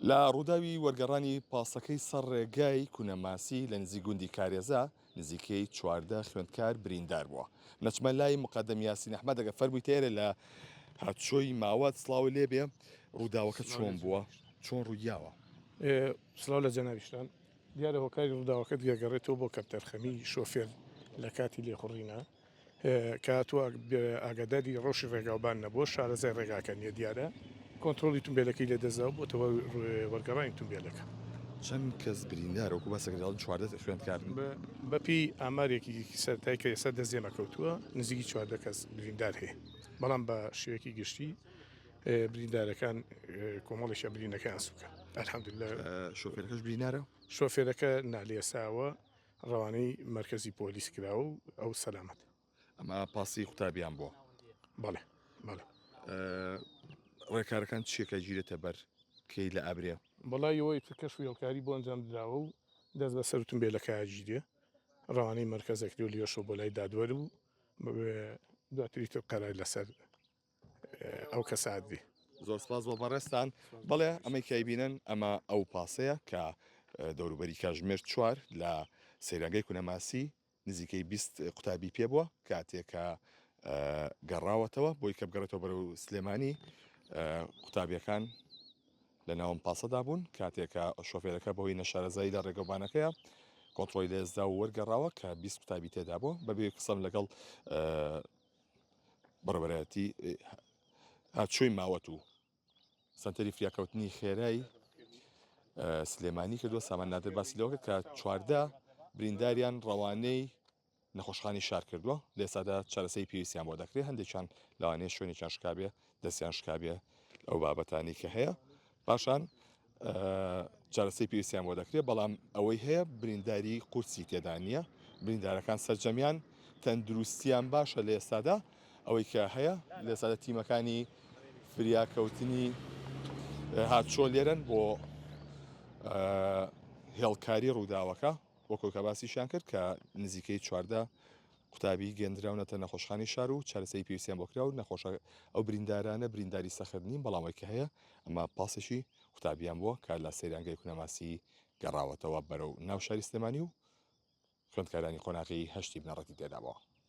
لە ڕووداوی وەرگەڕانی پاسەکەی سەر ڕێگای کونەماسی لە نزیک گوندی کارێزا نزیکەی چواردە خوێندکار بریندار بووە. نەچمە لای مقەدەم یاسین ئەحمەد ئەگە فەرمووی تێرە لە هاتچۆی ماوەت سڵاو لێبێ ڕووداوەکە چۆن بووە چۆن ڕوویاوە. سلااو لە جەناویشتان دیارە هۆکاری ڕووداوەکە دیێگەڕێتەوە بۆ کەپتەرخەمی شۆفێر لە کاتی لێخوڕینە کاتوە ئاگاداری ڕۆژی ڕێگاوبان نەبووە شارەزای ڕێگاکە نیە دیارە کۆنتترۆلی تونبێلەکەی لە دەزاو بۆتەوە وەرگەڕانی تونبێلەکە. چەند کەس بریندارەوەکو بەسەگەڵ چواردە خوێندکارن بەپی ئامارێکی سەرای کە ئێستا دەزیێمەکەوتووە نزیکی چواردە کەس بریندار هەیە بەڵام بە شێوەیەکی گشتی بریندارەکان کۆمەڵیشە برینەکەیان سوکە ئەلحەمدوللا. شۆفێرەکەش برینارە شۆفێرەکە نالێساوە ڕەوانەی مرکزی پۆلیس کراوە و ئەو سەلامەت. ئەمە پاسی قوتابیان بووە. بەڵێ بەڵێ ڕێکارەکان چیەکە گیرێتە بەر کەی لە ئابرێ بەڵای ئەوەی کەش وێڵکاری بۆ ئەنجام درراوە و دەست بە سەر تونبێلەکە گیرێ ڕەوانەی مرکزەکری و لیۆشۆ بۆ لای دادوەر و دواتری تر قەرار لەسەر ئەو کەسادی. زۆر سپاس بۆ بەڕێستان. بەڵێ ئەمەی کایبینن ئەمە ئەو پاسەیە کە دەوروبەری کاژمێر چوار لە سەیرانگەی کونەماسی نزیکەی 20 قوتابی پێ بووە کاتێکە گەڕاوەتەوە بۆی کە بگەڕێتەوە بەرەو سلێمانی قوتابیەکان لە ناوم پاسەدا بوون کاتێکە شۆفێرەکە بەهۆی نەشارەزایی لە ڕێگەوبانەکەیە کۆنتڕۆی لێزدا و وەرگەڕاوە کە 20 قوتابی تێدا بووە بەبێ قسەم لەگەڵ بەڕێوەبەرەتی هاتچۆی ماوەت و سنتەری فریاکەوتنی خێرای سلێمانی کردووە سامان نادر باسی لەوەکە کە چواردە برینداریان ڕەوانەی نەخۆشخانی شار کردووە لە ئێستادا چارەسەی پێویستیان بۆ دەکرێت هەندێکیان لەوانەیە شوێنێکیان شکابێ دەستیان شکابێ ئەو بابەتانی کە هەیە پاشان چارەسەی پێویستیان بۆ دەکرێت بەڵام ئەوەی هەیە برینداری قورسی تێدا نییە بریندارەکان سەرجەمیان تەندروستیان باشە لە ئێستادا ئەوەی کە هەیە لە ئێستادا تیمەکانی فریاکەوتنی هاتچۆ لێرن بۆ هێڵکاری ڕووداوەکە وەکو کە باسیشیان کرد کە نزیکەی چواردە قوتابی گەندراونەتە نەخۆشخانی شار و چارەسەی پێویستیان بۆ کرا و نەخۆشە ئەو بریندارانە برینداری سەخت نین بەڵامەوەی کە هەیە ئەمە پاسێکی قوتابیان بووە کە لە سەیرانگەی کونەماسی گەڕاوەتەوە بەرەو ناو شاری سلێمانی و خوێندکارانی قۆناغی هەشتی بنەڕەتی تێدا بووە.